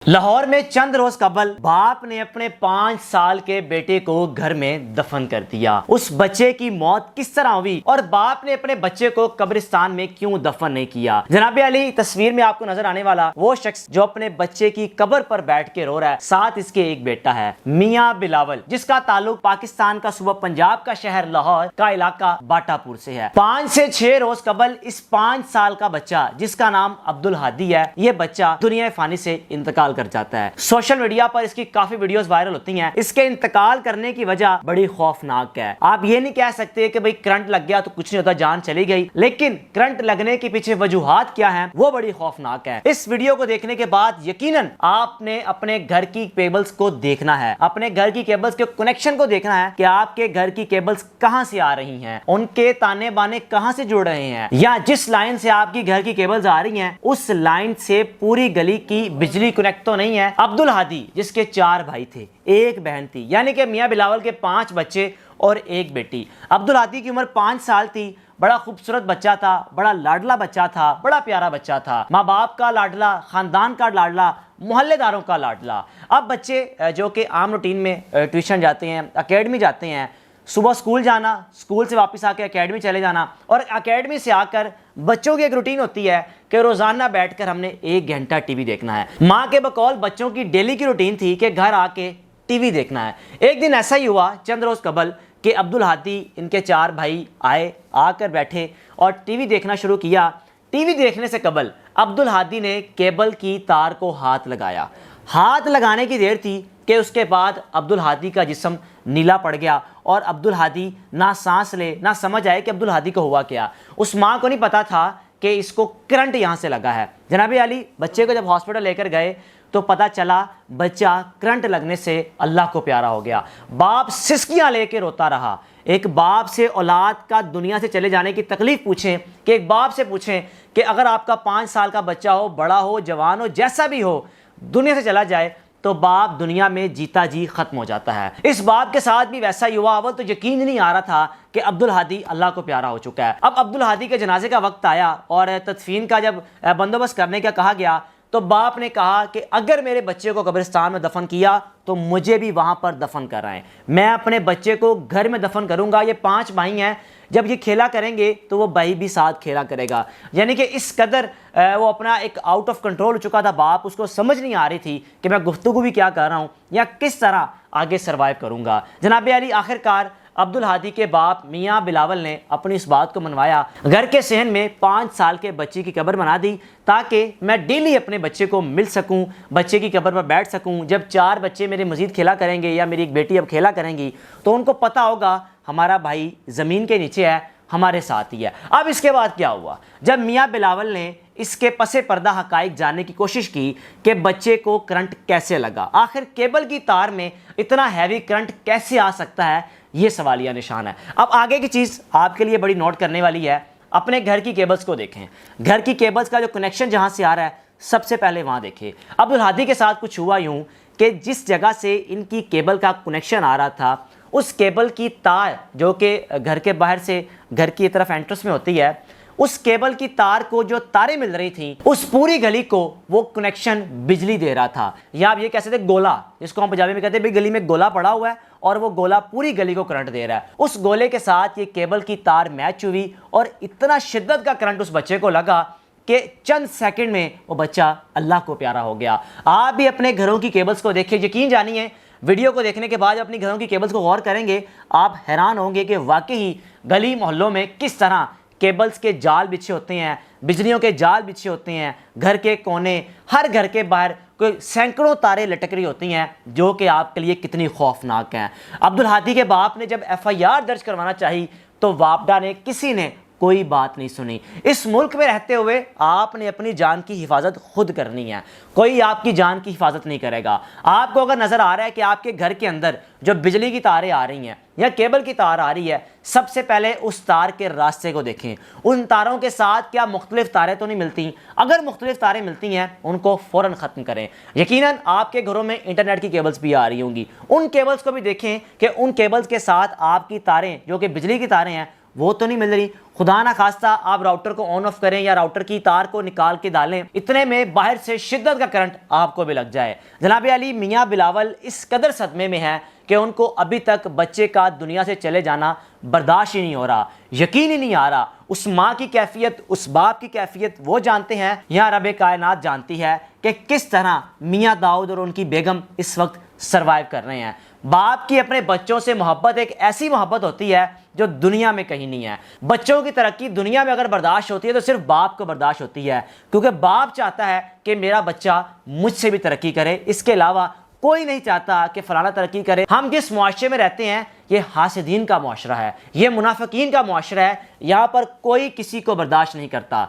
लाहौर में चंद रोज कबल बाप ने अपने 5 साल के बेटे को घर में दफन कर दिया। उस बच्चे की मौत किस तरह हुई और बाप ने अपने बच्चे को कब्रिस्तान में क्यों दफन नहीं किया। जनाब अली, तस्वीर में आपको नजर आने वाला वो शख्स जो अपने बच्चे की कब्र पर बैठ के रो रहा है, साथ इसके एक बेटा है मियां बिलावल, जिसका ताल्लुक पाकिस्तान का सूबा पंजाब का शहर लाहौर का इलाका बाटापुर से है। 5 से 6 रोज कबल इस 5 साल का बच्चा, जिसका नाम अब्दुल हादी है, ये बच्चा दुनिया फानी से इंतकाल कर जाता है। सोशल मीडिया पर इसकी काफी वीडियोस वायरल होती हैं। इसके इंतकाल करने की वजह बड़ी खौफनाक है। आप ये नहीं कह सकते कि भाई करंट लग गया तो कुछ नहीं होता, जान चली गई, लेकिन करंट लगने के पीछे वजूहात क्या हैं वो बड़ी खौफनाक है। इस वीडियो को देखने के बाद यकीनन आपने अपने घर की केबल्स को देखना है, अपने घर की केबल्स के कनेक्शन को देखना है कि आपके घर की केबल्स कहां से आ रही हैं, उनके ताने बाने कहां से जुड़ रहे हैं, या जिस लाइन से आपकी घर की केबल्स आ रही हैं उस लाइन से पूरी गली की बिजली कनेक्ट तो नहीं है। अब्दुल हादी, जिसके 4 भाई थे, 1 बहन थी, यानी कि मियां बिलावल के 5 बच्चे और 1 बेटी। अब्दुल हादी की उम्र 5 साल थी। बड़ा खूबसूरत बच्चा था, बड़ा लाडला बच्चा था, बड़ा प्यारा बच्चा था, माँ बाप का लाडला, खानदान का लाडला, मोहल्लेदारों का लाडला। अब बच्चे जो कि आम रूटीन में ट्यूशन जाते हैं, एकेडमी जाते हैं, सुबह स्कूल जाना, स्कूल से वापस आके एकेडमी चले जाना, और एकेडमी से आकर बच्चों की एक रूटीन होती है कि रोजाना बैठकर हमने 1 घंटा टीवी देखना है। माँ के बकौल बच्चों की डेली की रूटीन थी कि घर आके टीवी देखना है। एक दिन ऐसा ही हुआ चंद रोज कबल कि अब्दुल हादी, इनके 4 भाई आए, आकर बैठे और टीवी देखना शुरू किया। टीवी देखने से कबल अब्दुल हादी ने केबल की तार को हाथ लगाया। हाथ लगाने की देर थी कि उसके बाद अब्दुल हादी का जिस्म नीला पड़ गया और अब्दुल हादी ना सांस ले, ना समझ आए कि अब्दुल हादी को हुआ क्या। उस माँ को नहीं पता था कि इसको करंट यहाँ से लगा है। जनाब अली, बच्चे को जब हॉस्पिटल लेकर गए तो पता चला बच्चा करंट लगने से अल्लाह को प्यारा हो गया। बाप सिसकियाँ लेके रोता रहा। एक बाप से औलाद का दुनिया से चले जाने की तकलीफ पूछें कि एक बाप से पूछें कि अगर आपका 5 साल का बच्चा हो, बड़ा हो, जवान हो, जैसा भी हो, दुनिया से चला जाए तो बाप दुनिया में जीता जी खत्म हो जाता है। इस बाप के साथ भी वैसा ही हुआ। अव्वल तो यकीन नहीं आ रहा था कि अब्दुल हादी अल्लाह को प्यारा हो चुका है। अब अब्दुल हादी के जनाजे का वक्त आया और तदफीन का जब बंदोबस्त करने का कहा गया तो बाप ने कहा कि अगर मेरे बच्चे को कब्रिस्तान में दफन किया तो मुझे भी वहां पर दफन कराएं, मैं अपने बच्चे को घर में दफन करूंगा। ये 5 भाई हैं, जब ये खेला करेंगे तो वो भाई भी साथ खेला करेगा। यानी कि इस कदर वो अपना एक आउट ऑफ कंट्रोल हो चुका था बाप। उसको समझ नहीं आ रही थी कि मैं गुफ्तगू भी क्या कर रहा हूँ या किस तरह आगे सर्वाइव करूंगा। जनाब अली, आखिरकार अब्दुल हादी के बाप मियां बिलावल ने अपनी इस बात को मनवाया। घर के सहन में 5 साल के बच्चे की कब्र बना दी ताकि मैं डेली अपने बच्चे को मिल सकूं, बच्चे की कब्र पर बैठ सकूं। जब 4 बच्चे मेरे मजीद खेला करेंगे या मेरी एक बेटी अब खेला करेंगी तो उनको पता होगा हमारा भाई ज़मीन के नीचे है, हमारे साथ ही है। अब इसके बाद क्या हुआ, जब मियां बिलावल ने इसके पसे पर्दा हकाइक जानने की कोशिश की कि बच्चे को करंट कैसे लगा, आखिर केबल की तार में इतना हैवी करंट कैसे आ सकता है, ये सवालिया निशान है। अब आगे की चीज़ आपके लिए बड़ी नोट करने वाली है। अपने घर की केबल्स को देखें। घर की केबल्स का जो कनेक्शन जहाँ से आ रहा है सबसे पहले वहाँ देखें। अब्दुल हादी के साथ कुछ हुआ यूँ कि जिस जगह से इनकी केबल का कनेक्शन आ रहा था उस केबल की तार जो कि घर के बाहर से घर की तरफ एंट्रेंस में होती है, उस केबल की तार को जो तारें मिल रही थी उस पूरी गली को वो कनेक्शन बिजली दे रहा था। या आप ये कह सकते गोला, जिसको हम पंजाबी में कहते हैं भाई गली में गोला पड़ा हुआ है और वो गोला पूरी गली को करंट दे रहा है। उस गोले के साथ ये केबल की तार मैच हुई और इतना शिद्दत का करंट उस बच्चे को लगा कि चंद सेकंड में वो बच्चा अल्लाह को प्यारा हो गया। आप भी अपने घरों की केबल्स को देखिए, यकीन जानिए वीडियो को देखने के बाद अपनी घरों की केबल्स को गौर करेंगे, आप हैरान होंगे कि वाकई गली मोहल्लों में किस तरह केबल्स के जाल बिछे होते हैं, बिजलियों के जाल बिछे होते हैं। घर के कोने, हर घर के बाहर कोई सैकड़ों तारें लटक रही होती हैं जो कि आपके लिए कितनी खौफनाक हैं। अब्दुल हादी के बाप ने जब FIR दर्ज करवाना चाही तो वापडा ने, किसी ने कोई बात नहीं सुनी। इस मुल्क में रहते हुए आपने अपनी जान की हिफाजत खुद करनी है, कोई आपकी जान की हिफाजत नहीं करेगा। आपको अगर नज़र आ रहा है कि आपके घर के अंदर जो बिजली की तारें आ रही हैं या केबल की तार आ रही है, सबसे पहले उस तार के रास्ते को देखें। उन तारों के साथ क्या मुख्तलिफ तारें तो नहीं मिलती? अगर मुख्तलिफ तारें मिलती हैं उनको फ़ौरन ख़त्म करें। यकीनन आपके घरों में इंटरनेट की केबल्स भी आ रही होंगी, उन केबल्स को भी देखें कि उन केबल्स के साथ आपकी तारें जो कि बिजली की तारें हैं وہ تو نہیں مل رہی. خدا نہ خواستہ آپ راؤٹر کو آن آف کریں یا راؤٹر کی تار کو نکال کے ڈالیں, اتنے میں باہر سے شدت کا کرنٹ آپ کو بھی لگ جائے. جناب علی میاں بلاول اس قدر صدمے میں ہیں کہ ان کو ابھی تک بچے کا دنیا سے چلے جانا برداشت ہی نہیں ہو رہا, یقین ہی نہیں آ رہا. اس ماں کی کیفیت, اس باپ کی کیفیت وہ جانتے ہیں یا رب کائنات جانتی ہے کہ کس طرح میاں داؤد اور ان کی بیگم اس وقت سروائیو کر رہے ہیں. باپ کی اپنے بچوں سے محبت ایک ایسی محبت ہوتی ہے جو دنیا میں کہیں نہیں ہے. بچوں کی ترقی دنیا میں اگر برداشت ہوتی ہے تو صرف باپ کو برداشت ہوتی ہے, کیونکہ باپ چاہتا ہے کہ میرا بچہ مجھ سے بھی ترقی کرے, اس کے علاوہ کوئی نہیں چاہتا کہ فلانا ترقی کرے. ہم جس معاشرے میں رہتے ہیں یہ حاسدین کا معاشرہ ہے, یہ منافقین کا معاشرہ ہے, یہاں پر کوئی کسی کو برداشت نہیں کرتا.